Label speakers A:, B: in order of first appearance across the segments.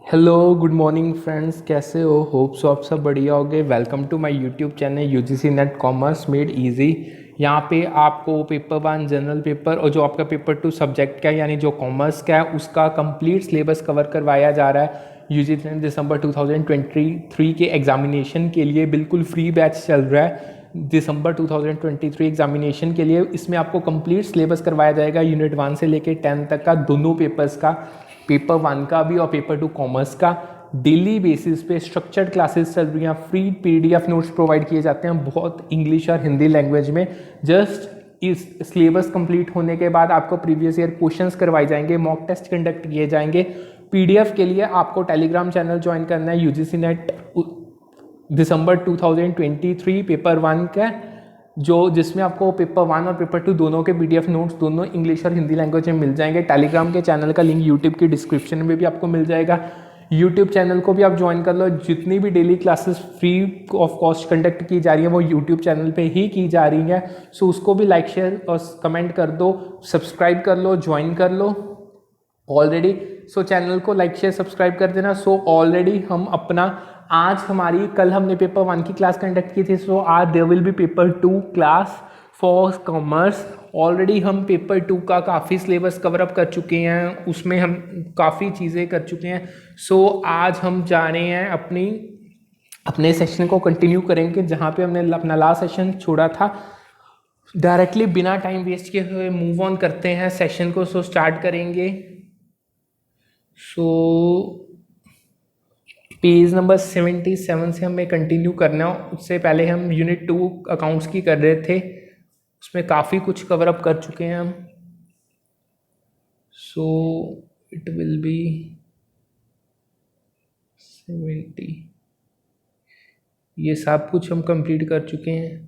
A: Hello good morning friends, कैसे हो? Hope so आप सब बढ़िया होगे। Welcome to my YouTube channel UGC NET commerce made easy. यहाँ पे आपको पेपर वन जनरल पेपर और जो आपका पेपर टू सब्जेक्ट का है यानी जो कॉमर्स का है उसका कंप्लीट सिलेबस कवर करवाया जा रहा है। यूजीसी नेट दिसंबर 2023 के एग्जामिनेशन के लिए बिल्कुल फ्री बैच चल रहा है। दिसंबर 2023 एग्जामिनेशन के लिए इसमें आपको कंप्लीट सिलेबस करवाया जाएगा, यूनिट 1 से लेकर 10 तक का दोनों पेपर्स का, पेपर 1 का भी और पेपर 2 कॉमर्स का। डेली बेसिस पे स्ट्रक्चर्ड क्लासेस चल रही हैं, फ्री पीडीएफ नोट्स प्रोवाइड किए जाते हैं बहुत इंग्लिश और हिंदी लैंग्वेज में। जस्ट इस सिलेबस कंप्लीट होने के बाद आपको प्रीवियस ईयर क्वेश्चंस करवाए जाएंगे, मॉक टेस्ट कंडक्ट किए जाएंगे। पीडीएफ के लिए आपको टेलीग्राम चैनल ज्वाइन करना है यूजीसी नेट दिसंबर 2023 पेपर 1 का, जो जिसमें आपको पेपर 1 और पेपर 2 दोनों के पीडीएफ नोट्स दोनों इंग्लिश और हिंदी लैंग्वेज में मिल जाएंगे। टेलीग्राम के चैनल का लिंक यूट्यूब की डिस्क्रिप्शन में भी आपको मिल जाएगा। यूट्यूब चैनल को भी आप ज्वाइन कर लो। जितनी भी daily classes free of cost conduct की जा रही है वो यूट्यूब चैनल पे ही की जा रही हैं। सो उसको भी लाइक शेयर और कमेंट कर दो, सब्सक्राइब कर लो, ज्वाइन कर लो ऑलरेडी। सो चैनल को लाइक शेयर सब्सक्राइब कर देना। सो ऑलरेडी हम अपना आज हमारी कल हमने पेपर 1 की क्लास कंडक्ट की थी। सो आज there will be paper 2 class for commerce. Already हम पेपर 2 का काफ़ी सिलेबस कवर अप कर चुके हैं, उसमें हम काफ़ी चीज़ें कर चुके हैं। सो आज हम जा रहे हैं अपने सेशन को कंटिन्यू करेंगे जहाँ पे हमने अपना लास्ट सेशन छोड़ा था। डायरेक्टली बिना टाइम वेस्ट किए हुए मूव ऑन करते हैं सेशन को। सो स्टार्ट करेंगे। सो पेज नंबर 77 से हमें कंटिन्यू करना है। उससे पहले हम यूनिट 2 अकाउंट्स की कर रहे थे, उसमें काफ़ी कुछ कवर अप कर चुके हैं हम। सो इट विल बी 70, ये सब कुछ हम कंप्लीट कर चुके हैं।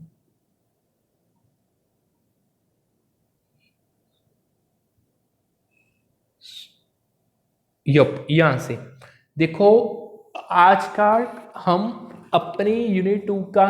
A: यहाँ से देखो, आज का हम अपनी यूनिट 2 का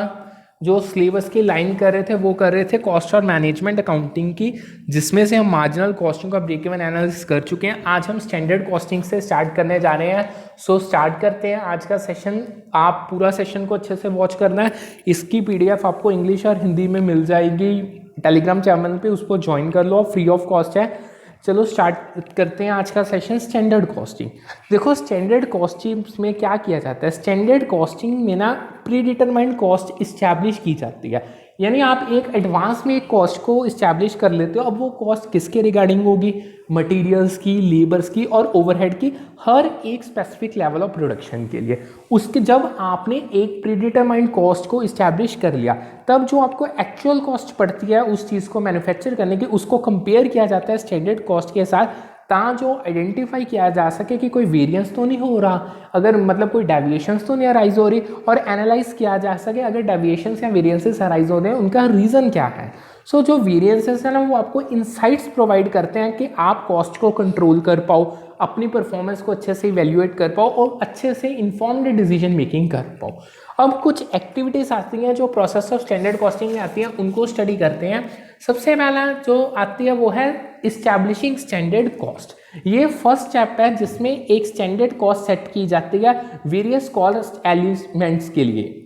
A: जो सिलेबस की लाइन कर रहे थे वो कर रहे थे कॉस्ट और मैनेजमेंट अकाउंटिंग की, जिसमें से हम मार्जिनल कॉस्टिंग का ब्रेक इवन एनालिसिस कर चुके हैं। आज हम स्टैंडर्ड कॉस्टिंग से स्टार्ट करने जा रहे हैं। सो स्टार्ट करते हैं आज का सेशन। आप पूरा सेशन को अच्छे से वॉच करना है। इसकी पीडीएफ आपको इंग्लिश और हिंदी में मिल जाएगी टेलीग्राम चैनल पे, उसको ज्वाइन कर लो, फ्री ऑफ कॉस्ट है। चलो स्टार्ट करते हैं आज का सेशन। Standard costing. देखो स्टैंडर्ड कॉस्टिंग में क्या किया जाता है, स्टैंडर्ड कॉस्टिंग में ना प्री डिटरमाइंड कॉस्ट इस्टेब्लिश की जाती है। यानी आप एक एडवांस में एक कॉस्ट को इस्टेब्लिश कर लेते हो। अब वो कॉस्ट किसके रिगार्डिंग होगी? मटेरियल्स की, लेबर्स की और ओवरहेड की, हर एक स्पेसिफिक लेवल ऑफ प्रोडक्शन के लिए। उसके जब आपने एक प्री डिटरमाइंड कॉस्ट को इस्टेब्लिश कर लिया, तब जो आपको एक्चुअल कॉस्ट पड़ती है उस चीज़ को मैन्युफैक्चर करने की, उसको कंपेयर किया जाता है स्टैंडर्ड कॉस्ट के साथ, ताकि जो आइडेंटिफाई किया जा सके कि कोई वेरिएंस तो नहीं हो रहा, अगर मतलब कोई डेविएशंस तो नहीं अराइज हो रही, और एनालाइज किया जा सके अगर डेविएशंस या वेरिएंसेस अराइज हो रहे हैं उनका रीज़न क्या है। सो जो वेरिएंसेस है ना वो आपको इनसाइट्स प्रोवाइड करते हैं कि आप कॉस्ट को कंट्रोल कर पाओ, अपनी परफॉर्मेंस को अच्छे से इवेल्युएट कर पाओ और अच्छे से इन्फॉर्म्ड डिसीजन मेकिंग कर पाओ। अब कुछ एक्टिविटीज़ आती हैं जो प्रोसेस ऑफ स्टैंडर्ड कॉस्टिंग में आती हैं, उनको स्टडी करते हैं। सबसे पहला जो आती है वो है इस्टेब्लिशिंग स्टैंडर्ड कॉस्ट। ये फर्स्ट स्टेप है जिसमें एक स्टैंडर्ड कॉस्ट सेट की जाती है वेरियस कॉस्ट एलिमेंट्स के लिए।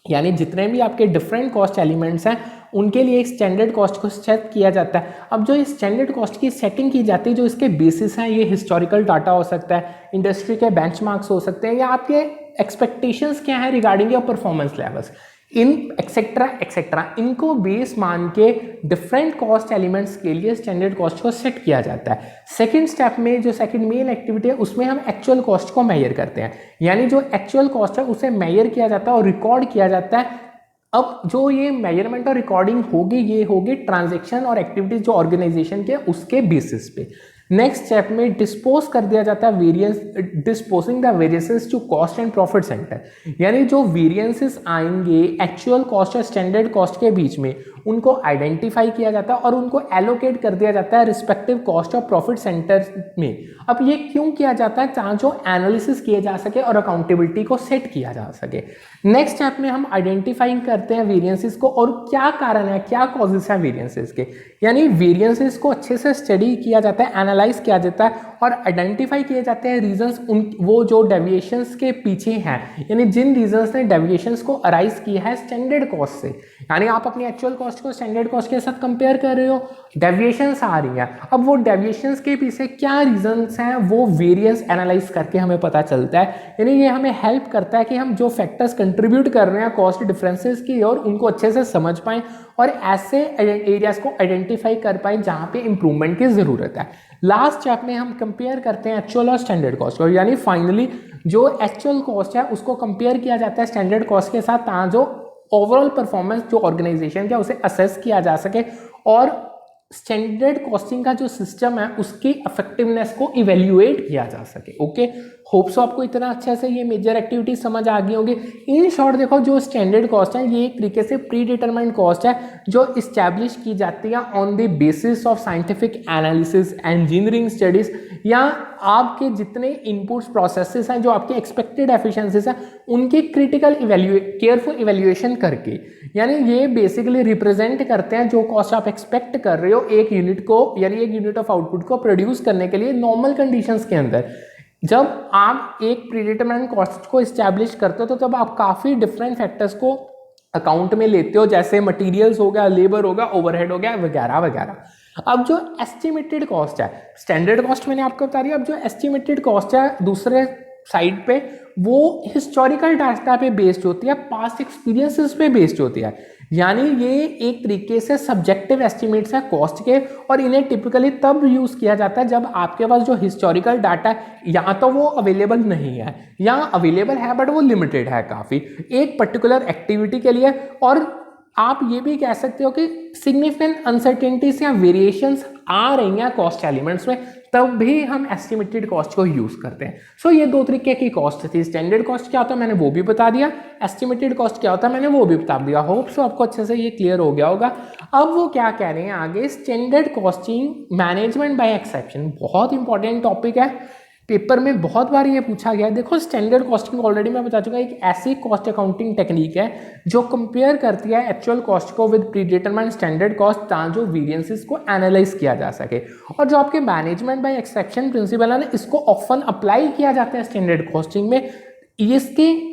A: यानी जितने भी आपके डिफरेंट कॉस्ट एलिमेंट्स हैं उनके लिए एक स्टैंडर्ड कॉस्ट को सेट किया जाता है। अब जो इस स्टैंडर्ड कॉस्ट की सेटिंग की जाती है, जो इसके बेसिस हैं, ये हिस्टोरिकल डाटा हो सकता है, इंडस्ट्री के बेंचमार्क्स हो सकते हैं, या आपके एक्सपेक्टेशंस क्या है regarding your performance levels, in etcetera etcetera, इनको बेस मान के डिफरेंट कॉस्ट एलिमेंट्स के लिए स्टैंडर्ड कॉस्ट को सेट किया जाता है। सेकंड स्टेप में जो सेकंड मेन एक्टिविटी है उसमें हम एक्चुअल कॉस्ट को मेजर करते हैं। यानी जो एक्चुअल कॉस्ट है उसे मेजर किया जाता है और रिकॉर्ड किया जाता है। अब जो ये मेजरमेंट और रिकॉर्डिंग होगी, ये होगी ट्रांजैक्शन और एक्टिविटीज जो ऑर्गेनाइजेशन के उसके बेसिस पे। नेक्स्ट स्टेप में डिस्पोज कर दिया जाता है variance, disposing the variances to cost and profit centre. यानी जो वेरिएंसेस आएंगे एक्चुअल कॉस्ट और स्टैंडर्ड कॉस्ट के बीच में, उनको आइडेंटिफाई किया जाता है और उनको एलोकेट कर दिया जाता है रिस्पेक्टिव कॉस्ट और प्रॉफिट सेंटर में। अब ये क्यों किया जाता है? ताकि जो एनालिसिस किए जा सके और अकाउंटेबिलिटी को सेट किया जा सके। नेक्स्ट स्टेप में हम आइडेंटिफाइंग करते हैं वेरिएंसेस को और क्या कारण है, क्या कॉजेस हैं वेरिएंसेस के। यानी वेरिएंसेस को अच्छे से स्टडी किया जाता है, एनालाइज किया जाता है और आइडेंटिफाई किए जाते हैं रीजंस, उन वो जो डेविएशंस के पीछे हैं, यानी जिन रीजंस ने डेविएशंस को अराइज किया है स्टैंडर्ड कॉस्ट से, यानी आप अपनी एक्चुअल कॉस्ट को स्टैंडर्ड कॉस्ट के साथ कंपेयर कर रहे हो, डेविएशंस आ रही हैं, अब वो डेविएशंस के पीछे क्या रीजंस हैं वो वेरिएंस एनालाइज करके हमें पता चलता है। यानी ये हमें हेल्प करता है कि हम जो फैक्टर्स कंट्रीब्यूट कर रहे हैं कॉस्ट डिफरेंसेस की और उनको अच्छे से समझ पाएं और ऐसे एरियाज को आइडेंटिफाई कर पाएं जहां पे इंप्रूवमेंट की जरूरत है। लास्ट स्टेप में हम कंपेयर करते हैं एक्चुअल और स्टैंडर्ड कॉस्ट को, यानी फाइनली जो एक्चुअल कॉस्ट है उसको कंपेयर किया जाता है स्टैंडर्ड कॉस्ट के साथ, ताकि जो ओवरऑल परफॉर्मेंस जो ऑर्गेनाइजेशन का उसे असेस किया जा सके और स्टैंडर्ड कॉस्टिंग का जो सिस्टम है उसकी इफेक्टिवनेस को इवेल्युएट किया जा सके। ओके, होप सो आपको इतना अच्छे से ये मेजर एक्टिविटी समझ आ गई होगी। इन शॉर्ट देखो, जो स्टैंडर्ड कॉस्ट है ये एक तरीके से प्री डिटरमाइंड कॉस्ट है जो इस्टेब्लिश की जाती है on the basis of scientific analysis, engineering studies, या आपके जितने इनपुट्स प्रोसेसेस हैं जो आपके एक्सपेक्टेड एफिशिएंसीज हैं उनकी क्रिटिकल केयरफुल इवेल्युएशन करके, यानी ये बेसिकली रिप्रेजेंट करते हैं जो कॉस्ट आप एक्सपेक्ट कर रहे हो एक यूनिट को, यानी एक यूनिट ऑफ आउटपुट को प्रोड्यूस करने के लिए नॉर्मल कंडीशंस के अंदर। जब आप एक प्रीडिटरमाइंड कॉस्ट को इस्टेब्लिश करते हो तो तब आप काफ़ी डिफरेंट फैक्टर्स को अकाउंट में लेते हो, जैसे मटेरियल्स हो गया, लेबर हो गया, ओवरहेड हो गया, वगैरह वगैरह। अब जो एस्टिमेटेड कॉस्ट है, स्टैंडर्ड कॉस्ट मैंने आपको बता दिया, अब जो एस्टिमेटेड कॉस्ट है दूसरे साइड पे वो हिस्टोरिकल डाटा पे बेस्ड होती है, पास्ट एक्सपीरियंसेस पे बेस्ड होती है, यानी ये एक तरीके से सब्जेक्टिव एस्टिमेट्स है कॉस्ट के, और इन्हें टिपिकली तब यूज किया जाता है जब आपके पास जो हिस्टोरिकल डाटा है या तो वो अवेलेबल नहीं है या अवेलेबल है बट वो लिमिटेड है काफ़ी एक पर्टिकुलर एक्टिविटी के लिए, और आप ये भी कह सकते हो कि सिग्निफिकेंट अनसर्टेनिटीज या वेरिएशंस आ रही हैं कॉस्ट एलिमेंट्स में, तब भी हम एस्टिमेटेड कॉस्ट को यूज करते हैं। सो ये दो तरीके की कॉस्ट थी, स्टैंडर्ड कॉस्ट क्या होता है मैंने वो भी बता दिया, एस्टिमेटेड कॉस्ट क्या होता है मैंने वो भी बता दिया। होप सो आपको अच्छे से ये क्लियर हो गया होगा। अब वो क्या कह रहे हैं आगे, standard costing management by exception, बहुत इंपॉर्टेंट टॉपिक है, पेपर में बहुत बार ये पूछा गया है। देखो स्टैंडर्ड कॉस्टिंग ऑलरेडी मैं बता चुका, एक ऐसी कॉस्ट अकाउंटिंग टेक्निक है जो कंपेयर करती है एक्चुअल कॉस्ट को with pre determined standard cost, ताकि जो वेरिएंसेस को एनालाइज किया जा सके। और जो आपके मैनेजमेंट बाय एक्सेप्शन प्रिंसिपल है ना, इसको ऑफन अप्लाई किया जाता है स्टैंडर्ड कॉस्टिंग में। इसकी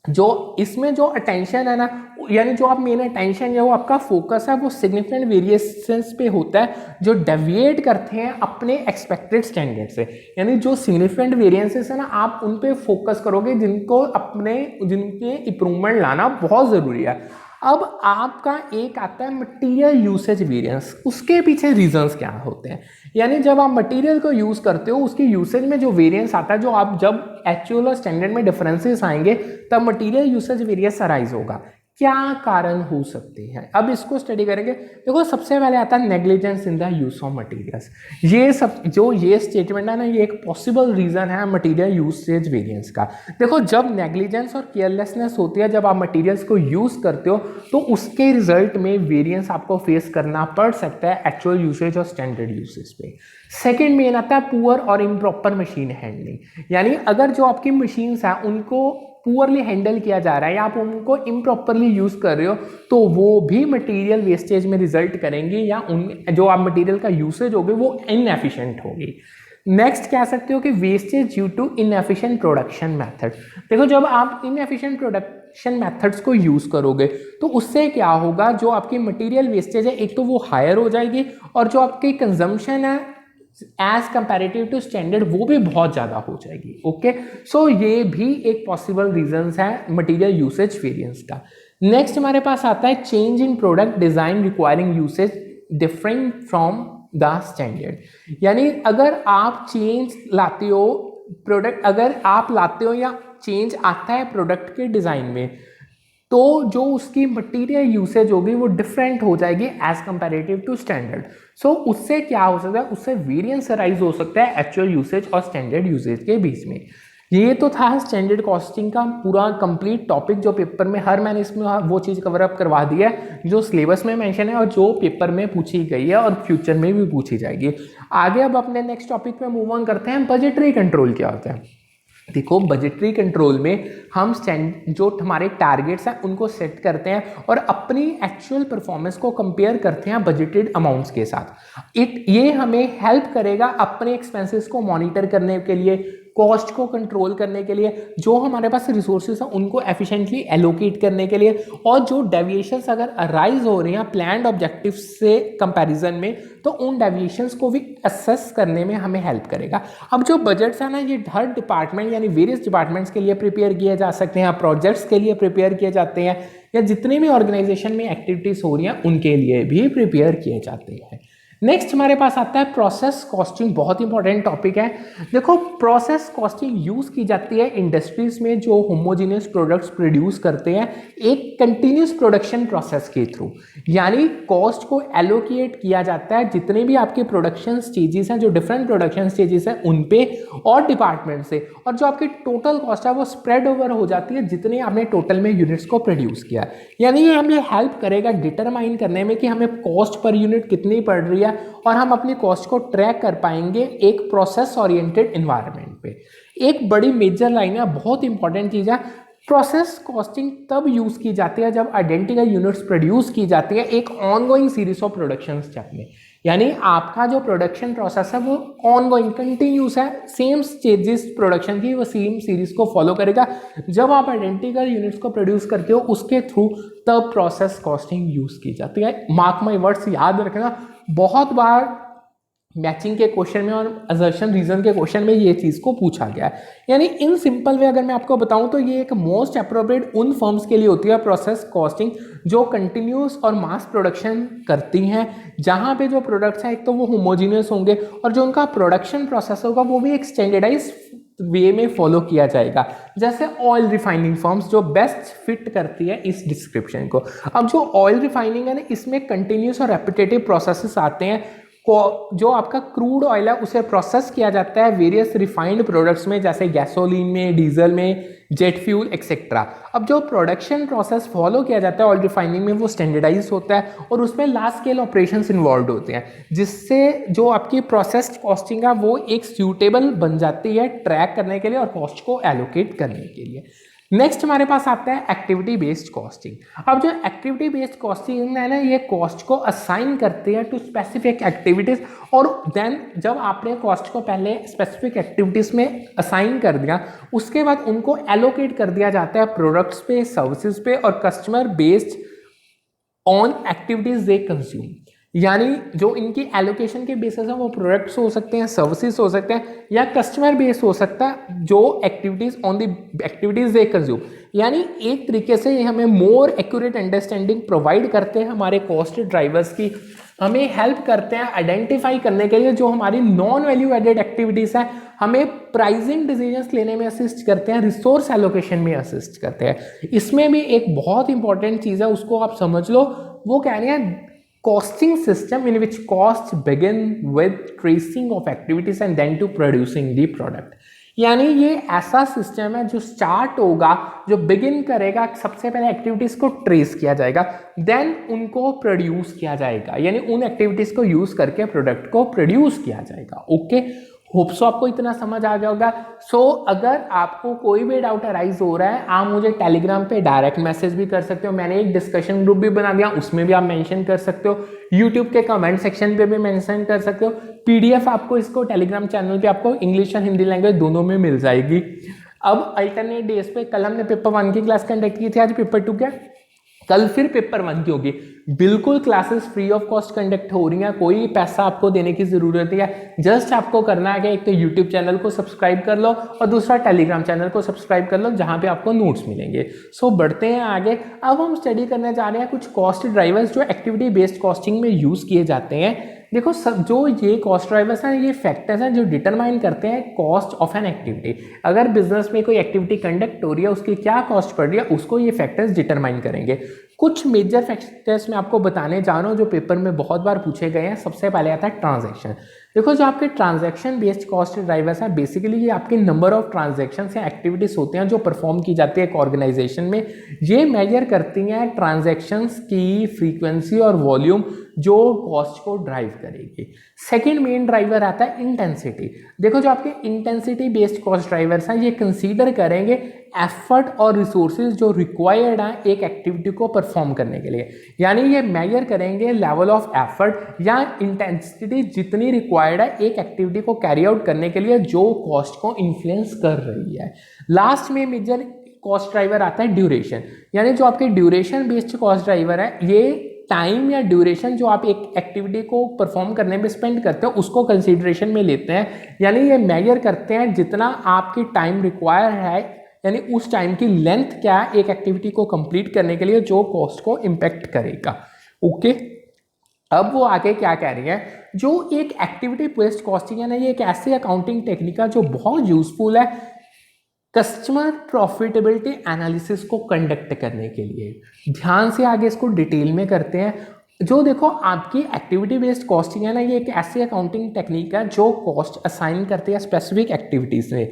A: जो इसमें जो अटेंशन है ना, यानी जो आप मेन अटेंशन है वो आपका फोकस है वो सिग्निफिकेंट वेरिएशंस पे होता है जो डेविएट करते हैं अपने एक्सपेक्टेड स्टैंडर्ड से, यानी जो सिग्निफिकेंट वेरिएंसेस है ना आप उन पे फोकस करोगे जिनके इंप्रूवमेंट लाना बहुत ज़रूरी है। अब आपका एक आता है मटेरियल यूसेज वेरिएंस, उसके पीछे रीजंस क्या होते हैं, यानी जब आप मटेरियल को यूज़ करते हो उसकी यूसेज में जो वेरिएंस आता है, जो आप जब एक्चुअल और स्टैंडर्ड में डिफरेंसेस आएंगे तब मटेरियल यूसेज वेरिएंस अराइज होगा। क्या कारण हो सकते हैं, अब इसको स्टडी करेंगे। देखो सबसे पहले आता है negligence in the use of materials. ये सब जो ये स्टेटमेंट है ना, ये एक पॉसिबल रीजन है मटेरियल यूसेज वेरिएंस का। देखो जब नेग्लिजेंस और केयरलेसनेस होती है, जब आप मटेरियल्स को यूज करते हो तो उसके रिजल्ट में वेरिएंस आपको फेस करना पड़ सकता है एक्चुअल यूसेज और स्टैंडर्ड यूसेज पे। सेकेंड मेन आता है पुअर और इम्प्रॉपर मशीन हैंडलिंग, यानी अगर जो आपकी मशीन्स हैं उनको पुअरली हैंडल किया जा रहा है या आप उनको इम्प्रॉपरली यूज कर रहे हो तो वो भी मटेरियल वेस्टेज में रिजल्ट करेंगे, या उन जो आप मटेरियल का यूसेज होगी वो इनएफिशिएंट होगी। नेक्स्ट कह सकते हो कि wastage due to inefficient production method. देखो जब आप इनएफिशिएंट प्रोडक्शन मेथड्स को यूज करोगे तो उससे क्या होगा, जो आपकी मटेरियल वेस्टेज है एक तो वो हायर हो जाएगी और जो आपकी कंजम्पशन है एज कंपैरेटिव टू स्टैंडर्ड वो भी बहुत ज़्यादा हो जाएगी। ओके, सो ये भी एक पॉसिबल रीजंस है मटेरियल यूसेज वेरिएंस का। नेक्स्ट हमारे पास आता है change in product design requiring usage different from the standard, यानी अगर आप चेंज लाते हो प्रोडक्ट, अगर आप लाते हो या चेंज आता है प्रोडक्ट के डिज़ाइन में तो जो उसकी मटेरियल यूसेज होगी वो डिफरेंट हो जाएगी एज कंपैरेटिव टू स्टैंडर्ड। सो उससे क्या हो सकता है, उससे वेरिएंस अराइज हो सकता है एक्चुअल यूसेज और स्टैंडर्ड यूसेज के बीच में। ये तो था स्टैंडर्ड कॉस्टिंग का पूरा कंप्लीट टॉपिक जो पेपर में हर मैंने इसमें वो चीज़ कवर अप करवा दी है जो सिलेबस में मेंशन है और जो पेपर में पूछी गई है और फ्यूचर में भी पूछी जाएगी। आगे अब अपने नेक्स्ट टॉपिक पे मूव ऑन करते हैं, बजटरी कंट्रोल क्या होता है। देखो बजटरी कंट्रोल में हम जो हमारे टारगेट्स हैं उनको सेट करते हैं और अपनी एक्चुअल परफॉर्मेंस को कंपेयर करते हैं बजटेड अमाउंट्स के साथ। ये हमें हेल्प करेगा अपने एक्सपेंसेस को मॉनिटर करने के लिए, कॉस्ट को कंट्रोल करने के लिए, जो हमारे पास रिसोर्सेज हैं उनको एफिशिएंटली एलोकेट करने के लिए, और जो डेविएशंस अगर अराइज हो रही हैं प्लान्ड ऑब्जेक्टिव्स से कंपैरिजन में तो उन डेविएशंस को भी असेस करने में हमें हेल्प करेगा। अब जो बजट्स है ना ये हर डिपार्टमेंट यानी वेरियस डिपार्टमेंट्स के लिए प्रिपेयर किए जा सकते हैं, प्रोजेक्ट्स के लिए प्रिपेयर किए जाते हैं, या जितने भी ऑर्गेनाइजेशन में एक्टिविटीज हो रही हैं उनके लिए भी प्रिपेयर किए जाते हैं। नेक्स्ट हमारे पास आता है प्रोसेस कॉस्टिंग, बहुत इंपॉर्टेंट टॉपिक है। देखो प्रोसेस कॉस्टिंग यूज की जाती है इंडस्ट्रीज में जो होमोजेनियस प्रोडक्ट्स प्रोड्यूस करते हैं एक कंटिन्यूस प्रोडक्शन प्रोसेस के थ्रू, यानी कॉस्ट को एलोकेट किया जाता है जितने भी आपके प्रोडक्शन स्टेजेस हैं, जो डिफरेंट प्रोडक्शन स्टेजेस हैं उन पे और डिपार्टमेंट से, और जो आपकी टोटल कॉस्ट है वो स्प्रेड ओवर हो जाती है जितने आपने टोटल में यूनिट्स को प्रोड्यूस किया। यानी ये हमें हेल्प करेगा डिटरमाइन करने में कि हमें कॉस्ट पर यूनिट कितनी पड़ रही है और हम अपनी कॉस्ट को ट्रैक कर पाएंगे एक प्रोसेस ओरिएंटेड एनवायरनमेंट पे। एक बड़ी मेजर लाइन है, बहुत इंपॉर्टेंट चीज है, प्रोसेस कॉस्टिंग तब यूज की जाती है जब आइडेंटिकल यूनिट्स प्रोड्यूस की जाती है एक ongoing series of production step में। यानी आपका जो प्रोडक्शन प्रोसेस है वो ऑनगोइंग कंटिन्यूस है, सेम स्टेजेस प्रोडक्शन की वो सेम सीरीज को फॉलो करेगा। जब आप आइडेंटिकल यूनिट्स को प्रोड्यूस करते हो उसके थ्रू तब प्रोसेस कॉस्टिंग यूज की जाती है। मार्क माई वर्ड्स, याद रखना, बहुत बार मैचिंग के क्वेश्चन में और असर्शन रीजन के क्वेश्चन में ये चीज़ को पूछा गया है। यानी इन सिंपल वे अगर मैं आपको बताऊं तो ये एक मोस्ट अप्रोप्रिएट उन फर्म्स के लिए होती है प्रोसेस कॉस्टिंग जो कंटिन्यूस और मास प्रोडक्शन करती हैं, जहां पे जो प्रोडक्ट्स हैं एक तो वो होमोजीनियस होंगे और जो उनका प्रोडक्शन प्रोसेस होगा वो भी एक स्टैंडर्डाइज वे में फॉलो किया जाएगा। जैसे ऑयल रिफाइनिंग फर्म्स जो बेस्ट फिट करती है इस डिस्क्रिप्शन को। अब जो ऑयल रिफाइनिंग है ना इसमें कंटिन्यूस और रेपिटेटिव प्रोसेसेस आते हैं। जो आपका क्रूड ऑयल है उसे प्रोसेस किया जाता है वेरियस रिफाइंड प्रोडक्ट्स में, जैसे गैसोलीन में, डीजल में, जेट फ्यूल एक्सेट्रा। अब जो प्रोडक्शन प्रोसेस फॉलो किया जाता है ऑयल रिफाइनिंग में वो स्टैंडर्डाइज होता है और उसमें लार्ज स्केल ऑपरेशंस इन्वॉल्व होते हैं, जिससे जो आपकी प्रोसेस कॉस्टिंग है वो एक सूटेबल बन जाती है ट्रैक करने के लिए और कॉस्ट को एलोकेट करने के लिए। नेक्स्ट हमारे पास आता है एक्टिविटी बेस्ड कॉस्टिंग। अब जो एक्टिविटी बेस्ड कॉस्टिंग है ना ये कॉस्ट को असाइन करते हैं टू स्पेसिफिक एक्टिविटीज, और देन जब आपने कॉस्ट को पहले स्पेसिफिक एक्टिविटीज में असाइन कर दिया उसके बाद उनको एलोकेट कर दिया जाता है प्रोडक्ट्स पे, सर्विसेज पे और customer based on activities they consume. यानी जो इनकी एलोकेशन के बेसिस है वो प्रोडक्ट्स हो सकते हैं, सर्विसेज हो सकते हैं या कस्टमर बेस हो सकता है जो activities on the activities they consume. यानी एक तरीके से ये हमें मोर एक्यूरेट अंडरस्टैंडिंग प्रोवाइड करते हैं हमारे कॉस्ट ड्राइवर्स की, हमें हेल्प करते हैं आइडेंटिफाई करने के लिए जो हमारी नॉन वैल्यू एडेड एक्टिविटीज है, हमें प्राइसिंग डिसीजंस लेने में असिस्ट करते हैं, रिसोर्स एलोकेशन में असिस्ट करते हैं। इसमें भी एक बहुत इंपॉर्टेंट चीज़ है उसको आप समझ लो, वो कह रहे हैं costing system in which costs begin with tracing of activities and then to producing the product। यानी ये ऐसा सिस्टम है जो स्टार्ट होगा, जो बिगिन करेगा, सबसे पहले एक्टिविटीज को ट्रेस किया जाएगा, देन उनको प्रोड्यूस किया जाएगा, यानी उन एक्टिविटीज को यूज करके प्रोडक्ट को प्रोड्यूस किया जाएगा। ओके, होप सो आपको इतना समझ आ गया होगा। सो अगर आपको कोई भी डाउट अराइज हो रहा है आप मुझे टेलीग्राम पे डायरेक्ट मैसेज भी कर सकते हो, मैंने एक डिस्कशन ग्रुप भी बना दिया उसमें भी आप मेंशन कर सकते हो, यूट्यूब के कमेंट सेक्शन पे भी मेंशन कर सकते हो, पीडीएफ आपको इसको टेलीग्राम चैनल पे आपको इंग्लिश और हिंदी लैंग्वेज दोनों में मिल जाएगी। अब अल्टरनेट डेज पे कल हमने पेपर 1 की क्लास कंडक्ट की थी, आज पेपर 2 क्या, कल फिर पेपर 1 की होगी। बिल्कुल classes free of cost conduct हो रही हैं, कोई पैसा आपको देने की जरूरत है, जस्ट आपको करना है कि एक तो यूट्यूब चैनल को सब्सक्राइब कर लो और दूसरा टेलीग्राम चैनल को सब्सक्राइब कर लो जहां पे आपको नोट्स मिलेंगे। सो बढ़ते हैं आगे। अब हम स्टडी करने जा रहे हैं कुछ कॉस्ट ड्राइवर्स जो एक्टिविटी बेस्ड कॉस्टिंग में यूज किए जाते हैं। देखो सब जो ये कॉस्ट ड्राइवर्स हैं ये फैक्टर्स हैं जो डिटरमाइन करते हैं कॉस्ट ऑफ एन एक्टिविटी। अगर बिजनेस में कोई एक्टिविटी कंडक्ट हो रही है उसकी क्या कॉस्ट पड़ रही है उसको ये फैक्टर्स डिटरमाइन करेंगे। कुछ मेजर फैक्टर्स मैं आपको बताने जा रहा हूँ जो पेपर में बहुत बार पूछे गए हैं। सबसे पहले आता है ट्रांजैक्शन। देखो जो आपके ट्रांजैक्शन बेस्ड कॉस्ट ड्राइवर्स हैं, बेसिकली ये आपके नंबर ऑफ ट्रांजैक्शन या एक्टिविटीज होते हैं जो परफॉर्म की जाती है एक ऑर्गेनाइजेशन में। ये मेजर करती हैं ट्रांजैक्शंस की फ्रीक्वेंसी और वॉल्यूम जो कॉस्ट को ड्राइव करेगी। सेकेंड मेन ड्राइवर आता है इंटेंसिटी। देखो जो आपके इंटेंसिटी बेस्ड कॉस्ट ड्राइवर्स हैं ये कंसीडर करेंगे एफर्ट और रिसोर्सेज जो रिक्वायर्ड हैं एक एक्टिविटी को परफॉर्म करने के लिए, यानी ये मेजर करेंगे लेवल ऑफ एफर्ट या इंटेंसिटी जितनी रिक्वायर्ड है एक एक्टिविटी को कैरी आउट करने के लिए जो कॉस्ट को इन्फ्लुएंस कर रही है। लास्ट में मेजर कॉस्ट ड्राइवर आता है ड्यूरेशन, यानी जो आपके ड्यूरेशन बेस्ड कॉस्ट ड्राइवर है ये टाइम या ड्यूरेशन जो आप एक एक्टिविटी को परफॉर्म करने में स्पेंड करते हो उसको कंसीडरेशन में लेते हैं, यानी ये मेजर करते हैं जितना आपकी टाइम रिक्वायर है, यानी उस टाइम की लेंथ क्या है एक एक्टिविटी को कंप्लीट करने के लिए जो कॉस्ट को इम्पैक्ट करेगा। ओके, अब वो आगे क्या कह रही है, जो एक एक्टिविटी बेस्ड कॉस्टिंग है ना ये एक ऐसी अकाउंटिंग टेक्निक है जो बहुत यूजफुल है कस्टमर प्रॉफिटेबिलिटी एनालिसिस को कंडक्ट करने के लिए। ध्यान से आगे इसको डिटेल में करते हैं। जो देखो आपकी एक्टिविटी बेस्ड कॉस्टिंग है ना ये एक ऐसी अकाउंटिंग टेक्निक है जो कॉस्ट असाइन करती है स्पेसिफिक एक्टिविटीज में।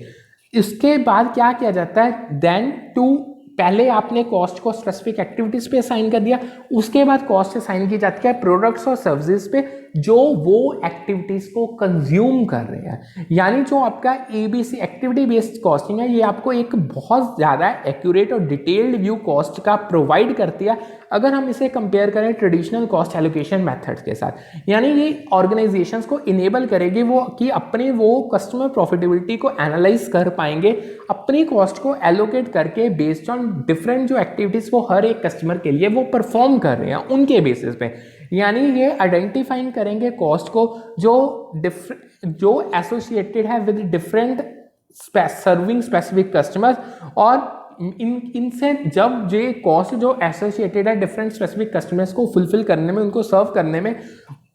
A: इसके बाद क्या किया जाता है, देन टू पहले आपने कॉस्ट को स्पेसिफिक एक्टिविटीज पे असाइन कर दिया, उसके बाद कॉस्ट असाइन की जाती है प्रोडक्ट्स और सर्विसेज पे जो वो एक्टिविटीज को कंज्यूम कर रहे हैं। यानी जो आपका एबीसी एक्टिविटी बेस्ड कॉस्टिंग है ये आपको एक बहुत ज़्यादा एक्यूरेट और डिटेल्ड व्यू कॉस्ट का प्रोवाइड करती है अगर हम इसे कंपेयर करें ट्रेडिशनल कॉस्ट एलोकेशन मेथड्स के साथ। यानी ये ऑर्गेनाइजेशंस को इनेबल करेगी वो कि अपने वो कस्टमर प्रॉफिटेबिलिटी को एनालाइज कर पाएंगे, अपनी कॉस्ट को एलोकेट करके बेस्ड ऑन डिफरेंट जो एक्टिविटीज वो हर एक कस्टमर के लिए वो परफॉर्म कर रहे हैं उनके बेसिस पे। यानी ये आइडेंटिफाइंग करेंगे कॉस्ट को जो एसोसिएटेड है with different serving specific customers, और इनसे जब ये कॉस्ट जो एसोसिएटेड है डिफरेंट स्पेसिफिक कस्टमर्स को फुलफिल करने में उनको सर्व करने में,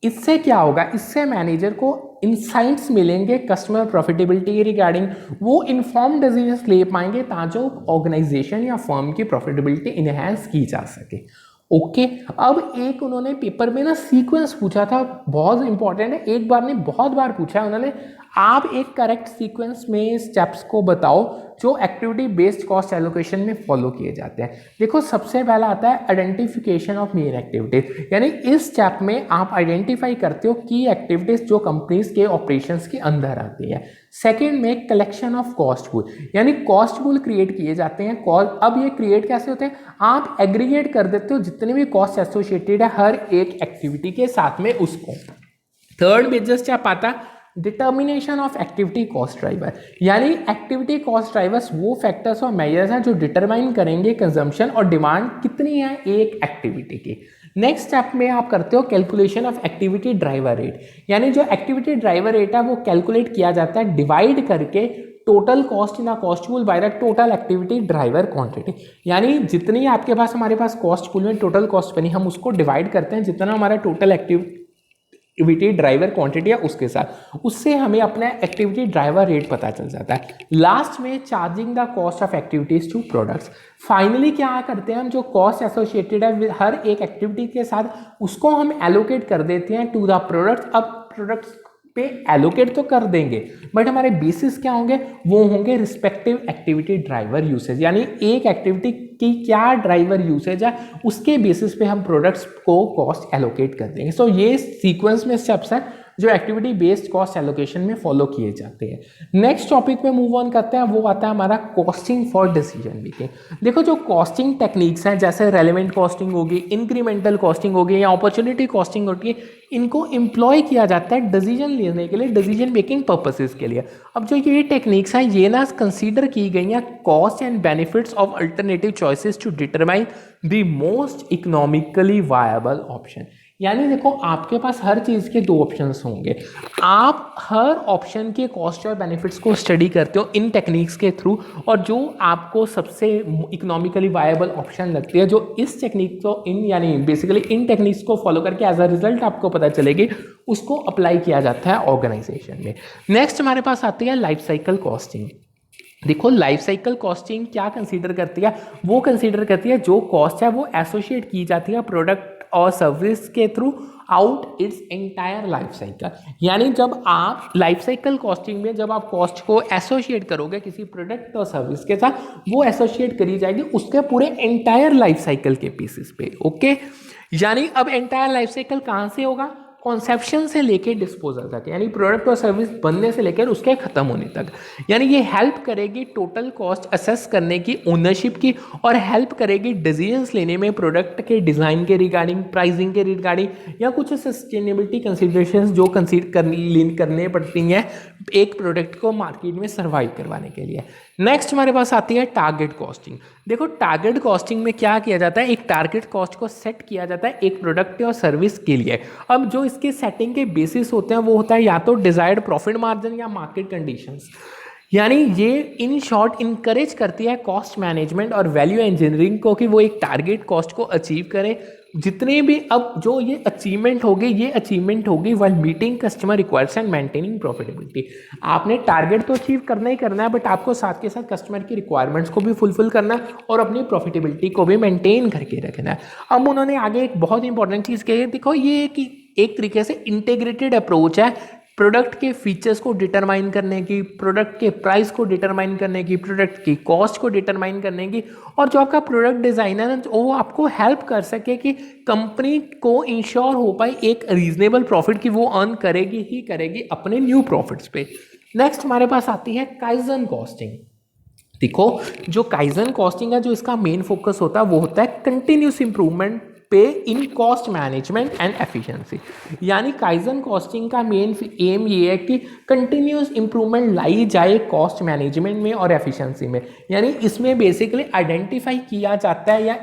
A: इससे क्या होगा, इससे मैनेजर को इंसाइट्स मिलेंगे कस्टमर प्रॉफिटेबिलिटी रिगार्डिंग, वो इन्फॉर्म डिसीजंस ले पाएंगे ताकि ऑर्गेनाइजेशन या फर्म की प्रॉफिटेबिलिटी इनहेंस की जा सके। ओके, अब एक उन्होंने पेपर में ना सीक्वेंस पूछा था, बहुत इंपॉर्टेंट है, एक बार नहीं बहुत बार पूछा है उन्होंने, आप एक करेक्ट सीक्वेंस में स्टेप्स को बताओ जो एक्टिविटी बेस्ड कॉस्ट एलोकेशन में फॉलो किए जाते हैं। देखो सबसे पहला आता है आइडेंटिफिकेशन ऑफ मेन एक्टिविटीज, यानी इस स्टेप में आप आइडेंटिफाई करते हो की एक्टिविटीज जो कंपनीज के ऑपरेशंस के अंदर आती है। सेकेंड में कलेक्शन ऑफ कॉस्ट पूल, यानी कॉस्ट पूल क्रिएट किए जाते हैं। अब ये क्रिएट कैसे होते हैं, आप एग्रीगेट कर देते हो जितने भी कॉस्ट एसोसिएटेड है हर एक एक्टिविटी के साथ में उसको। थर्ड मेजर स्टेप आता है determination of activity cost driver, यानी एक्टिविटी कॉस्ट ड्राइवर्स वो फैक्टर्स और मेजर्स हैं जो डिटरमाइन करेंगे कंजम्पशन और डिमांड कितनी है एक एक्टिविटी की। नेक्स्ट स्टेप में आप करते हो calculation of activity driver rate, यानी जो एक्टिविटी ड्राइवर रेट है वो कैलकुलेट किया जाता है डिवाइड करके total cost in cost pool by the total activity driver quantity, यानी जितनी आपके पास हमारे पास कॉस्ट पूल में टोटल कॉस्ट बनी हम उसको डिवाइड करते हैं जितना हमारा टोटल एक्टिविटी ड्राइवर क्वांटिटी है उसके साथ, उससे हमें अपना एक्टिविटी ड्राइवर रेट पता चल जाता है। लास्ट में charging the cost of activities to products, finally क्या करते हैं हम जो कॉस्ट एसोसिएटेड है हर एक एक्टिविटी के साथ उसको हम एलोकेट कर देते हैं टू द प्रोडक्ट। अब प्रोडक्ट्स पे एलोकेट तो कर देंगे बट हमारे बेसिस क्या होंगे, वो होंगे रिस्पेक्टिव एक्टिविटी ड्राइवर यूसेज, यानी एक एक्टिविटी की क्या ड्राइवर यूसेज है उसके बेसिस पे हम प्रोडक्ट्स को कॉस्ट एलोकेट कर देंगे। सो ये सीक्वेंस में स्टेप्स हैं जो एक्टिविटी बेस्ड कॉस्ट एलोकेशन में फॉलो किए जाते हैं। नेक्स्ट टॉपिक पे मूव ऑन करते हैं, वो आता है हमारा कॉस्टिंग फॉर डिसीजन मेकिंग। देखो जो कॉस्टिंग टेक्निक्स हैं जैसे रेलेवेंट कॉस्टिंग होगी, इंक्रीमेंटल कॉस्टिंग होगी या अपॉर्चुनिटी कॉस्टिंग होती है, इनको एम्प्लॉय किया जाता है डिसीजन लेने के लिए, डिसीजन मेकिंग पर्पसेस के लिए। अब जो ये टेक्निक्स हैं ये ना कंसीडर की गई हैं cost and benefits of alternative choices to determine the most economically viable option, यानी देखो आपके पास हर चीज़ के दो ऑप्शंस होंगे, आप हर ऑप्शन के कॉस्ट और बेनिफिट्स को स्टडी करते हो इन टेक्निक्स के थ्रू, और जो आपको सबसे इकोनॉमिकली वायबल ऑप्शन लगती है जो इस टेक्निक को यानी बेसिकली इन टेक्निक्स को फॉलो करके एज अ रिजल्ट आपको पता चलेगी, उसको अप्लाई किया जाता है ऑर्गेनाइजेशन में। नेक्स्ट हमारे पास आती है लाइफ साइकिल कॉस्टिंग। देखो लाइफ साइकिल कॉस्टिंग क्या कंसीडर करती है, वो कंसीडर करती है जो कॉस्ट है वो एसोसिएट की जाती है प्रोडक्ट और सर्विस के through out its entire life cycle. यानी जब आप लाइफ साइकिल कॉस्टिंग में जब आप कॉस्ट को एसोसिएट करोगे किसी प्रोडक्ट और सर्विस के साथ, वो एसोसिएट करी जाएगी उसके पूरे एंटायर लाइफ साइकिल के बेसिस पे। ओके, यानी अब एंटायर लाइफ साइकिल कहाँ से होगा, कॉन्सेप्शन से लेके डिस्पोजल तक, यानी प्रोडक्ट और सर्विस बनने से लेकर उसके खत्म होने तक। यानी ये हेल्प करेगी टोटल कॉस्ट असेस करने की, ओनरशिप की, और हेल्प करेगी डिसीजंस लेने में प्रोडक्ट के डिज़ाइन के रिगार्डिंग, प्राइसिंग के रिगार्डिंग, या कुछ सस्टेनेबिलिटी कंसिडरेशंस जो करने पड़ती हैं एक प्रोडक्ट को मार्केट में सर्वाइव करवाने के लिए। नेक्स्ट हमारे पास आती है टारगेट कॉस्टिंग। देखो टारगेट कॉस्टिंग में क्या किया जाता है, एक टारगेट कॉस्ट को सेट किया जाता है एक प्रोडक्ट और सर्विस के लिए। अब जो इसके सेटिंग के बेसिस होते हैं वो होता है या तो डिजायर्ड प्रॉफिट मार्जिन या मार्केट कंडीशंस। यानी ये इन शॉर्ट इनकरेज करती है कॉस्ट मैनेजमेंट और वैल्यू इंजीनियरिंग को कि वो एक टारगेट कॉस्ट को अचीव करें। जितने भी अब जो ये अचीवमेंट होगी while meeting customer requires and maintaining profitability. आपने टारगेट तो अचीव करना ही करना है, बट आपको साथ के साथ कस्टमर की रिक्वायरमेंट्स को भी फुलफिल करना है और अपनी प्रॉफिटेबिलिटी को भी मेंटेन करके रखना है। अब उन्होंने आगे एक बहुत इंपॉर्टेंट चीज़ कही है, देखो ये कि एक तरीके से इंटीग्रेटेड अप्रोच है प्रोडक्ट के फीचर्स को डिटरमाइन करने की, प्रोडक्ट के प्राइस को डिटरमाइन करने की, प्रोडक्ट की कॉस्ट को डिटरमाइन करने की, और जो आपका प्रोडक्ट डिजाइनर है वो आपको हेल्प कर सके कि कंपनी को इंश्योर हो पाए एक रीजनेबल प्रॉफिट की वो अर्न करेगी ही करेगी अपने न्यू प्रॉफिट्स पे। नेक्स्ट हमारे पास आती है काइजन कॉस्टिंग। देखो जो काइजन कॉस्टिंग है, जो इसका मेन फोकस होता है वो होता है कंटिन्यूस इंप्रूवमेंट पे in cost management and efficiency. यानी काइजन कॉस्टिंग का मेन एम ये है कि कंटिन्यूस इंप्रूवमेंट लाई जाए कॉस्ट मैनेजमेंट में और एफिशिएंसी में। यानी इसमें बेसिकली आइडेंटिफाई किया जाता है या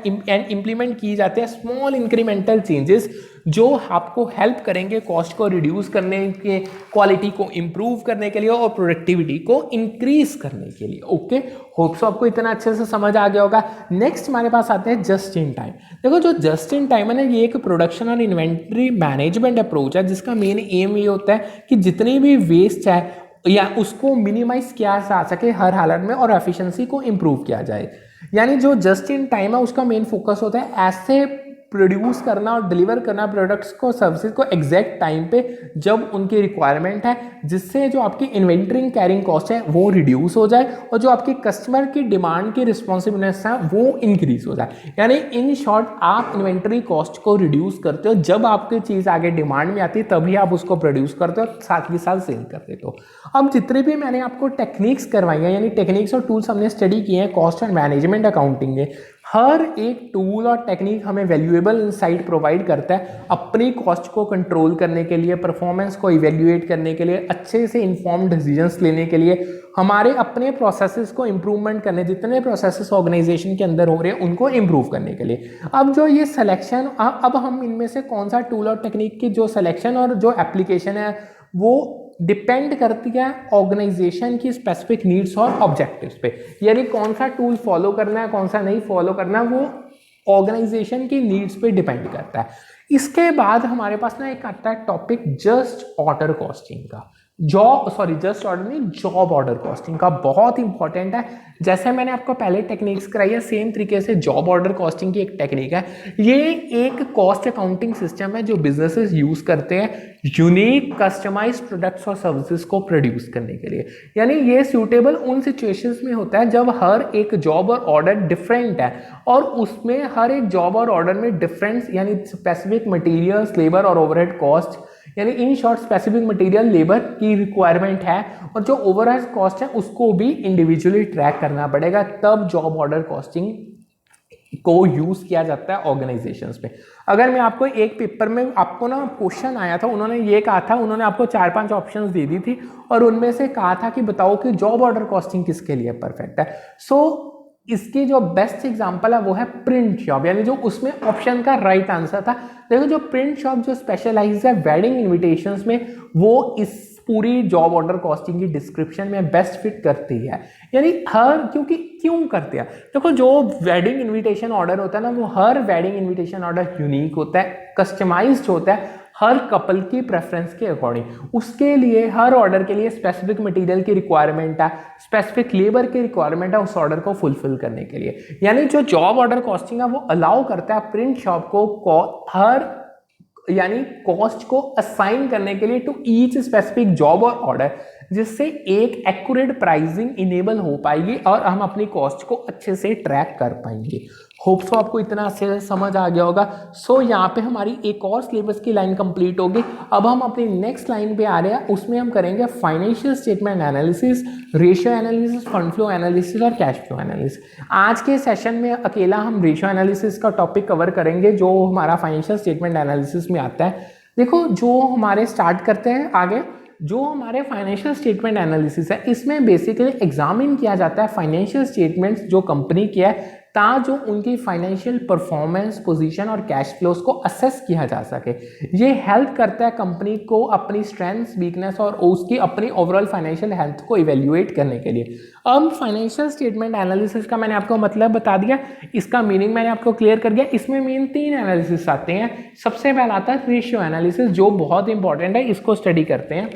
A: इम्प्लीमेंट किए जाते हैं स्मॉल इंक्रीमेंटल चेंजेस जो आपको हेल्प करेंगे कॉस्ट को रिड्यूस करने के, क्वालिटी को इम्प्रूव करने के लिए और प्रोडक्टिविटी को इंक्रीज करने के लिए। ओके, होप सो आपको इतना अच्छे से समझ आ गया होगा। नेक्स्ट हमारे पास आते हैं जस्ट इन टाइम। देखो जो जस्ट इन टाइम है ना, ये एक प्रोडक्शन और इन्वेंट्री मैनेजमेंट अप्रोच है जिसका मेन एम ये होता है कि जितनी भी वेस्ट है या उसको मिनिमाइज किया जा सके हर हालत में और एफिशिएंसी को इम्प्रूव किया जाए। यानी जो जस्ट इन टाइम है उसका मेन फोकस होता है ऐसे प्रोड्यूस करना और डिलीवर करना प्रोडक्ट्स को, सर्विसेज को एग्जैक्ट टाइम पे जब उनकी रिक्वायरमेंट है, जिससे जो आपकी इन्वेंटरी कैरिंग कॉस्ट है वो रिड्यूस हो जाए और जो आपकी कस्टमर की डिमांड की रिस्पॉन्सिबिलिटीज है वो इंक्रीज हो जाए। यानी इन शॉर्ट आप इन्वेंटरी कॉस्ट को रिड्यूस करते हो, जब आपकी चीज़ आगे डिमांड में आती है तभी आप उसको प्रोड्यूस करते हो, साथ ही साथ सेल कर देते हो। अब जितने भी मैंने आपको टेक्निक्स करवाई हैं, यानी टेक्निक्स और टूल्स हमने स्टडी किए हैं कॉस्ट एंड मैनेजमेंट अकाउंटिंग में, हर एक टूल और टेक्निक हमें वैल्यूएबल इंसाइट प्रोवाइड करता है अपनी कॉस्ट को कंट्रोल करने के लिए, परफॉर्मेंस को इवेल्युएट करने के लिए, अच्छे से इन्फॉर्म्ड डिसीजंस लेने के लिए, हमारे अपने प्रोसेसेस को इम्प्रूवमेंट करने, जितने प्रोसेसेस ऑर्गेनाइजेशन के अंदर हो रहे हैं उनको इम्प्रूव करने के लिए। अब जो ये सिलेक्शन, अब हम इनमें से कौन सा टूल और टेक्निक की जो सिलेक्शन और जो एप्लीकेशन है वो डिपेंड करती है ऑर्गेनाइजेशन की स्पेसिफिक नीड्स और ऑब्जेक्टिव्स पे। यानी कौन सा टूल फॉलो करना है कौन सा नहीं फॉलो करना है वो ऑर्गेनाइजेशन की नीड्स पे डिपेंड करता है। इसके बाद हमारे पास ना एक आता है टॉपिक जस्ट ऑर्डर कॉस्टिंग का, जस्ट ऑर्डर नहीं, जॉब ऑर्डर कॉस्टिंग का, बहुत इंपॉर्टेंट है। जैसे मैंने आपको पहले टेक्निक्स कराई है सेम तरीके से जॉब ऑर्डर कॉस्टिंग की एक टेक्निक है। ये एक कॉस्ट अकाउंटिंग सिस्टम है जो बिजनेसेस यूज करते हैं यूनिक कस्टमाइज प्रोडक्ट्स और सर्विसेज को प्रोड्यूस करने के लिए। यानी ये सूटेबल उन सिचुएशंस में होता है जब हर एक जॉब और ऑर्डर डिफरेंट है और उसमें हर एक जॉब और ऑर्डर में डिफरेंस, यानी स्पेसिफिक मटेरियल्स, लेबर और ओवरहेड कॉस्ट, यानी in short specific material labour की रिक्वायरमेंट है और जो ओवरहेड कॉस्ट है उसको भी इंडिविजुअली ट्रैक करना पड़ेगा, तब जॉब ऑर्डर कॉस्टिंग को यूज किया जाता है ऑर्गेनाइजेशंस पे। अगर मैं आपको एक पेपर में आपको ना क्वेश्चन आया था, उन्होंने ये कहा था, उन्होंने आपको 4-5 ऑप्शंस दे दी थी और उनमें से कहा था कि बताओ कि जॉब ऑर्डर कॉस्टिंग किसके लिए परफेक्ट है। सो इसकी जो बेस्ट एग्जांपल है वो है प्रिंट शॉप, यानी जो उसमें ऑप्शन का राइट आंसर था। देखो जो प्रिंट शॉप जो स्पेशलाइज है वेडिंग इनविटेशंस में, वो इस पूरी जॉब ऑर्डर कॉस्टिंग की डिस्क्रिप्शन में बेस्ट फिट करती है। यानी क्यों करते हैं, देखो जो वेडिंग इनविटेशन ऑर्डर होता है ना, वो her wedding invitation order unique होता है, कस्टमाइज्ड होता है, हर कपल की प्रेफरेंस के अकॉर्डिंग। उसके लिए हर ऑर्डर के लिए स्पेसिफिक मटेरियल की रिक्वायरमेंट है, स्पेसिफिक लेबर की रिक्वायरमेंट है उस ऑर्डर को फुलफिल करने के लिए। यानी जो जॉब ऑर्डर कॉस्टिंग है वो अलाउ करता है प्रिंट शॉप को हर यानी कॉस्ट को असाइन करने के लिए टू ईच स्पेसिफिक जॉब और ऑर्डर, जिससे एक एक्यूरेट प्राइसिंग इनेबल हो पाएगी और हम अपनी कॉस्ट को अच्छे से ट्रैक कर पाएंगे। होप सो आपको इतना अच्छे से समझ आ गया होगा। सो यहाँ पे हमारी एक और सिलेबस की लाइन कंप्लीट होगी। अब हम अपनी नेक्स्ट लाइन पे आ रहे हैं, उसमें हम करेंगे financial statement analysis, ratio analysis, fund flow analysis और कैश फ्लो एनालिसिस। आज के सेशन में अकेला हम रेशियो एनालिसिस का टॉपिक कवर करेंगे जो हमारा फाइनेंशियल स्टेटमेंट एनालिसिस में आता है। देखो जो हमारे स्टार्ट करते हैं आगे, जो हमारे फाइनेंशियल स्टेटमेंट एनालिसिस है इसमें बेसिकली एग्जामिन किया जाता है फाइनेंशियल स्टेटमेंट्स जो कंपनी की है, जो उनकी फाइनेंशियल परफॉर्मेंस, पोजीशन और कैश फ्लोज को असेस किया जा सके। ये हेल्प करता है कंपनी को अपनी स्ट्रेंथ्स, वीकनेस और उसकी अपनी ओवरऑल फाइनेंशियल हेल्थ को इवेल्युएट करने के लिए। अब फाइनेंशियल स्टेटमेंट एनालिसिस का मैंने आपको मतलब बता दिया, इसका मीनिंग मैंने आपको क्लियर कर दिया। इसमें मेन 3 एनालिसिस आते हैं। सबसे पहला आता है रेशियो एनालिसिस जो बहुत इंपॉर्टेंट है, इसको स्टडी करते हैं।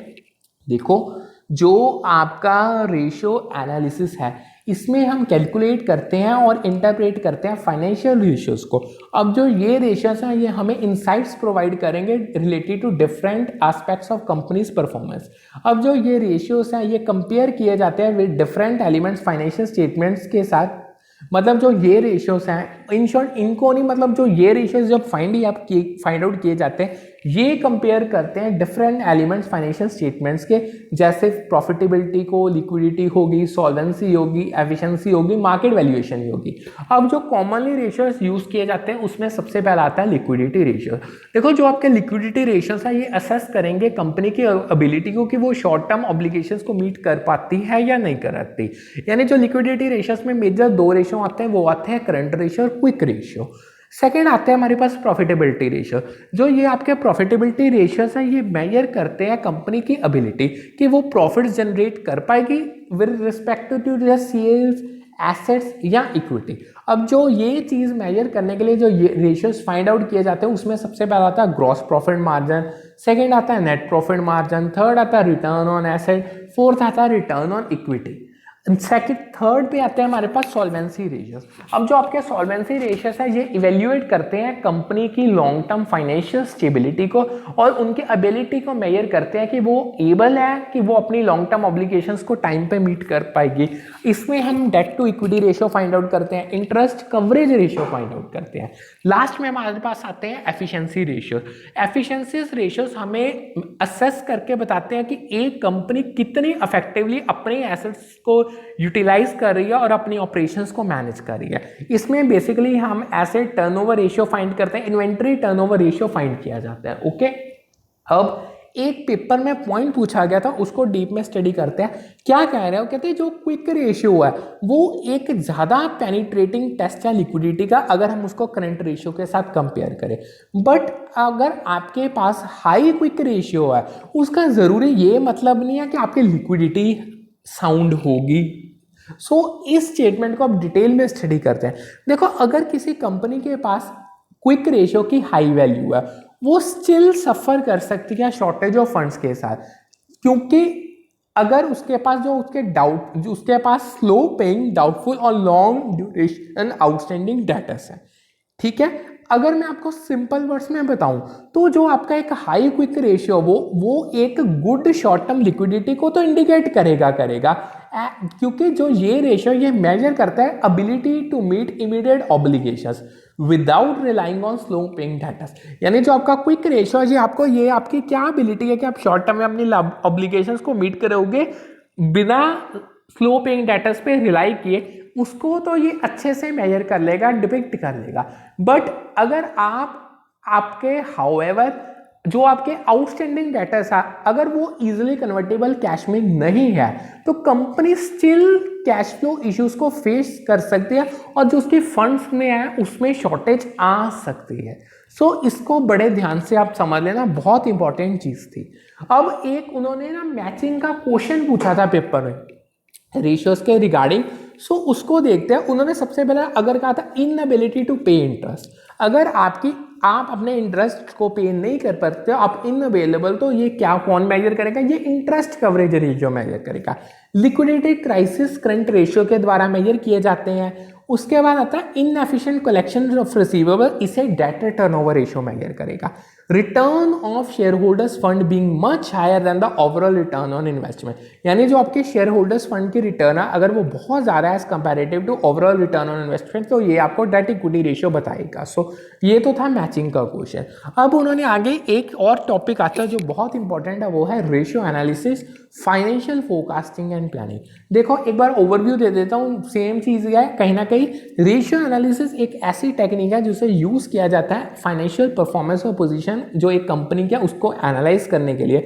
A: देखो जो आपका रेशियो एनालिसिस है इसमें हम कैलकुलेट करते हैं और इंटरप्रेट करते हैं फाइनेंशियल रेशियोज को। अब जो ये रेशियोज हैं ये हमें इनसाइट्स प्रोवाइड करेंगे related to different aspects of companies performance. अब जो ये रेशियोज हैं ये कंपेयर किए जाते हैं with different elements financial statements के साथ। मतलब जो ये रेशियोज हैं इन शॉर्ट इनको नहीं, मतलब जो ये रेशियोज जब फाइंड आउट किए जाते हैं ये कंपेयर करते हैं डिफरेंट एलिमेंट्स फाइनेंशियल स्टेटमेंट्स के, जैसे प्रॉफिटेबिलिटी को, लिक्विडिटी होगी, सॉल्वेंसी होगी, एफिशिएंसी होगी, मार्केट वैल्यूएशन होगी। अब जो कॉमनली रेशियोज यूज किए जाते हैं उसमें सबसे पहला आता है लिक्विडिटी रेशियो। देखो जो आपके लिक्विडिटी रेशियोज है ये असेस करेंगे कंपनी की एबिलिटी को कि वो शॉर्ट टर्म ऑब्लिगेशंस को मीट कर पाती है या नहीं कर पाती। यानी जो लिक्विडिटी रेशियोज में मेजर 2 रेशियो आते हैं वो आते हैं करंट रेशियो और क्विक रेशियो। सेकेंड आते हैं हमारे पास प्रॉफिटेबिलिटी रेशियो। जो ये आपके प्रॉफिटेबिलिटी रेशियोज हैं ये मेजर करते हैं कंपनी की एबिलिटी कि वो प्रॉफिट जनरेट कर पाएगी with respect to the sales, assets या इक्विटी। अब जो ये चीज़ मेजर करने के लिए जो ये रेशियोज फाइंड आउट किए जाते हैं उसमें सबसे पहला आता है ग्रॉस प्रॉफिट मार्जिन, सेकेंड आता है नेट प्रॉफिट मार्जिन, थर्ड आता है रिटर्न ऑन एसेट, फोर्थ आता है रिटर्न ऑन इक्विटी। थर्ड पे आते हैं हमारे पास सॉल्वेंसी रेशियोज। अब जो आपके सॉल्वेंसी रेशियोज है ये इवेल्युएट करते हैं कंपनी की लॉन्ग टर्म फाइनेंशियल स्टेबिलिटी को और उनकी एबिलिटी को मेजर करते हैं कि वो एबल है कि वो अपनी लॉन्ग टर्म ऑब्लिगेशंस को टाइम पे मीट कर पाएगी। इसमें हम debt to equity ratio find out करते हैं, interest coverage ratio find out करते हैं। लास्ट में हमारे पास आते हैं एफिशिएंसी रेशियो। एफिशिएंसी रेशियोज हमें असेस करके बताते हैं कि एक कंपनी कितनी इफेक्टिवली अपने एसेट्स को यूटिलाइज कर रही है और अपनी ऑपरेशंस को मैनेज कर रही है। इसमें बेसिकली हम एसेट टर्नओवर रेशियो फाइंड करते हैं, इन्वेंट्री टर्नओवर रेशियो फाइंड किया जाता है। ओके, अब एक पेपर में पॉइंट पूछा गया था उसको डीप में स्टडी करते हैं। क्या कह रहे हैं वो कहते हैं जो क्विक रेशियो है वो एक ज़्यादा पेनिट्रेटिंग टेस्ट है लिक्विडिटी का अगर हम उसको करंट रेशियो के साथ कंपेयर करें। बट अगर आपके पास हाई क्विक रेशियो है उसका ज़रूरी ये मतलब नहीं है कि आपकी लिक्विडिटी साउंड होगी। सो इस स्टेटमेंट को आप डिटेल में स्टडी करते हैं। देखो अगर किसी कंपनी के पास क्विक रेशियो की हाई वैल्यू है वो स्टिल सफ़र कर सकती है शॉर्टेज ऑफ फंड्स के साथ, क्योंकि अगर उसके पास जो उसके पास स्लो पेइंग, डाउटफुल और लॉन्ग ड्यूरेशन आउटस्टैंडिंग डेटर्स है। ठीक है, अगर मैं आपको सिंपल वर्ड्स में बताऊं तो जो आपका एक हाई क्विक रेशियो वो एक गुड शॉर्ट टर्म लिक्विडिटी को तो इंडिकेट करेगा क्योंकि जो ये रेशियो ये मेजर करता है ability to meet immediate obligations without relying on slow paying debtors. यानी जो आपका क्विक रेशियो है ये आपकी क्या एबिलिटी है कि आप शॉर्ट टर्म में अपनी ऑब्लिगेशंस को मीट करोगे बिना स्लो पेइंग डेटर्स पे रिलाई किए, उसको तो ये अच्छे से मेजर कर लेगा, डिपिक्ट कर लेगा। बट अगर आपके हाउएवर जो आपके आउटस्टैंडिंग डेटर्स है अगर वो इजीली कन्वर्टेबल कैश में नहीं है तो company still cash flow issues को फेस कर सकती है और जो उसकी फंड्स में है उसमें शॉर्टेज आ सकती है। सो इसको बड़े ध्यान से आप समझ लेना, बहुत इंपॉर्टेंट चीज थी। अब एक उन्होंने ना मैचिंग का क्वेश्चन पूछा था पेपर में रेशियोज के रिगार्डिंग। सो उसको देखते हैं। उन्होंने सबसे पहले अगर कहा था इनएबिलिटी टू पे इंटरेस्ट, अगर आपकी आप अपने इंटरेस्ट को पे नहीं कर पाते हो, आप इनअवेलेबल, तो ये क्या कौन मेजर करेगा? ये इंटरेस्ट कवरेज रेशियो मेजर करेगा। लिक्विडिटी क्राइसिस करंट रेशियो के द्वारा मेजर किए जाते हैं। उसके बाद आता है इनएफिशिएंट कलेक्शन ऑफ रिसीवेबल, इसे डेट टर्नओवर रेशियो मेजर करेगा। Return of share holders fund being much higher than the overall return on investment, यानी जो आपके शेयर होल्डर्स फंड की रिटर्न है अगर वो बहुत ज़्यादा है as comparative to overall return on investment, तो ये आपको डेट इक्विटी रेशियो बताएगा। सो ये तो था मैचिंग का क्वेश्चन। अब उन्होंने आगे एक और टॉपिक आता है जो बहुत इंपॉर्टेंट है, वो है ratio analysis, financial forecasting and planning. देखो एक बार ओवरव्यू दे देता हूँ, सेम चीज़ है कहीं ना कहीं। रेशियो एनालिसिस एक ऐसी टेक्निक है जिसे यूज़ किया जाता है फाइनेंशियल परफॉर्मेंस और पोजीशन जो एक कंपनी का उसको एनालाइज करने के लिए।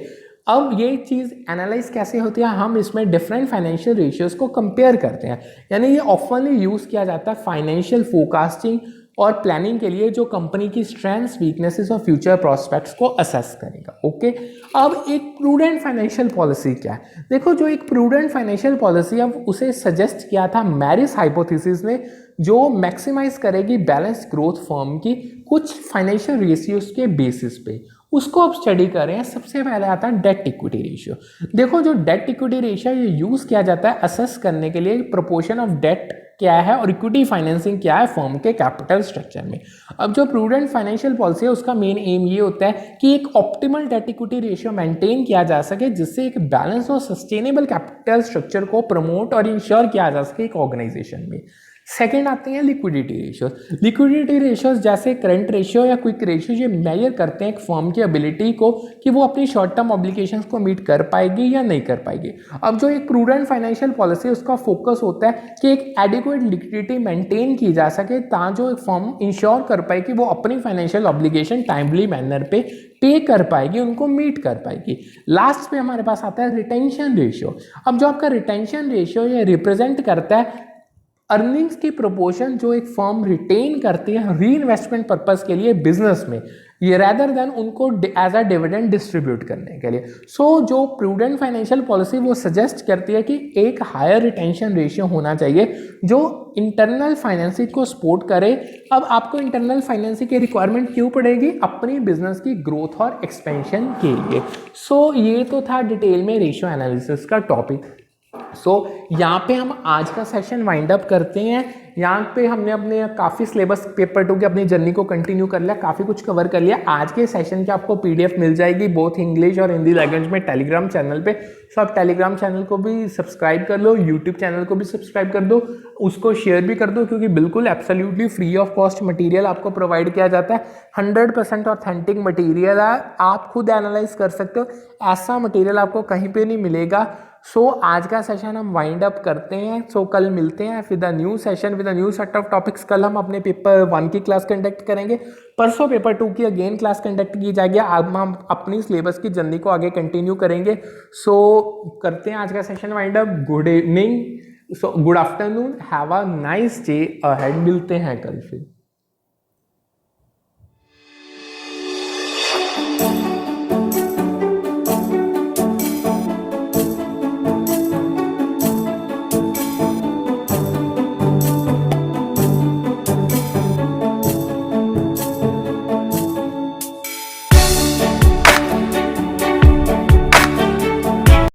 A: अब ये चीज़ एनालाइज कैसे होती है, हम इसमें डिफरेंट फाइनेंशियल रेशियोज को कंपेयर करते हैं, यानी ये ऑफनली यूज़ किया जाता है फाइनेंशियल फोरकास्टिंग और प्लानिंग के लिए, जो कंपनी की स्ट्रेंथ्स, वीकनेसेस और फ्यूचर प्रोस्पेक्ट्स को असेस करेगा। ओके, अब एक प्रूडेंट फाइनेंशियल पॉलिसी क्या है? देखो जो एक प्रूडेंट फाइनेंशियल पॉलिसी है उसे सजेस्ट किया था मैरिस हाइपोथेसिस ने, जो मैक्सिमाइज करेगी बैलेंस ग्रोथ फर्म की कुछ फाइनेंशियल रेशियोज के बेसिस पे। उसको अब स्टडी कर रहे हैं। सबसे पहले आता है डेट इक्विटी रेशियो। देखो जो डेट इक्विटी रेशियो ये यूज़ किया जाता है असेस करने के लिए प्रोपोर्शन ऑफ डेट क्या है और इक्विटी फाइनेंसिंग क्या है फर्म के कैपिटल स्ट्रक्चर में। अब जो प्रूडेंट फाइनेंशियल पॉलिसी है उसका मेन एम ये होता है कि एक optimal debt equity ratio maintain किया जा सके, जिससे एक बैलेंस और सस्टेनेबल कैपिटल स्ट्रक्चर को प्रमोट और इंश्योर किया जा सके एक ऑर्गेनाइजेशन में। सेकेंड आते हैं लिक्विडिटी रेशियोज। लिक्विडिटी रेशियोज जैसे करंट रेशियो या क्विक रेशियो ये मेजर करते हैं एक फर्म की एबिलिटी को कि वो अपनी शॉर्ट टर्म ऑब्लिगेशंस को मीट कर पाएगी या नहीं कर पाएगी। अब जो एक प्रूडेंट फाइनेंशियल पॉलिसी है उसका फोकस होता है कि एक एडिक्वेट लिक्विडिटी मेंटेन की जा सके ताकि जो एक फर्म इंश्योर कर पाए कि वो अपनी फाइनेंशियल ऑब्लिगेशन टाइमली मैनर पे कर पाएगी, उनको मीट कर पाएगी। लास्ट पे हमारे पास आता है रिटेंशन रेशियो। अब जो आपका रिटेंशन रेशियो ये रिप्रेजेंट करता है अर्निंग्स की प्रोपोर्शन जो एक फर्म रिटेन करती है री इन्वेस्टमेंट पर्पस के लिए बिजनेस में, ये रैदर देन उनको एज अ डिविडेंड डिस्ट्रीब्यूट करने के लिए। सो जो प्रूडेंट फाइनेंशियल पॉलिसी वो सजेस्ट करती है कि एक हायर रिटेंशन रेशियो होना चाहिए जो इंटरनल फाइनेंसिंग को सपोर्ट करे। अब आपको इंटरनल फाइनेंसिंग की रिक्वायरमेंट क्यों पड़ेगी? अपनी बिजनेस की ग्रोथ और एक्सपेंशन के लिए। सो ये तो था डिटेल में रेशियो एनालिसिस का टॉपिक। यहाँ पे हम आज का सेशन वाइंड अप करते हैं। यहाँ पे हमने अपने काफ़ी सिलेबस पेपर 2 की अपनी जर्नी को कंटिन्यू कर लिया, काफ़ी कुछ कवर कर लिया। आज के सेशन की आपको पीडीएफ मिल जाएगी बोथ इंग्लिश और हिंदी लैंग्वेज में टेलीग्राम चैनल पे। सो आप टेलीग्राम चैनल को भी सब्सक्राइब कर लो, यूट्यूब चैनल को भी सब्सक्राइब कर दो, उसको शेयर भी कर दो, क्योंकि बिल्कुल absolutely free of cost material आपको प्रोवाइड किया जाता है। 100% ऑथेंटिक मटेरियल है, आप खुद एनालाइज कर सकते हो, ऐसा मटेरियल आपको कहीं पे नहीं मिलेगा। सो आज का सेशन हम वाइंड अप करते हैं। सो कल मिलते हैं with a new session with a new set of topics. कल हम अपने पेपर 1 की क्लास कंडक्ट करेंगे, परसों पेपर 2 की अगेन क्लास कंडक्ट की जाएगी। अब हम अपनी सिलेबस की जर्नी को आगे कंटिन्यू करेंगे। सो करते हैं आज का session wind up. Good evening, so good afternoon, have a nice day ahead. मिलते हैं कल फिर।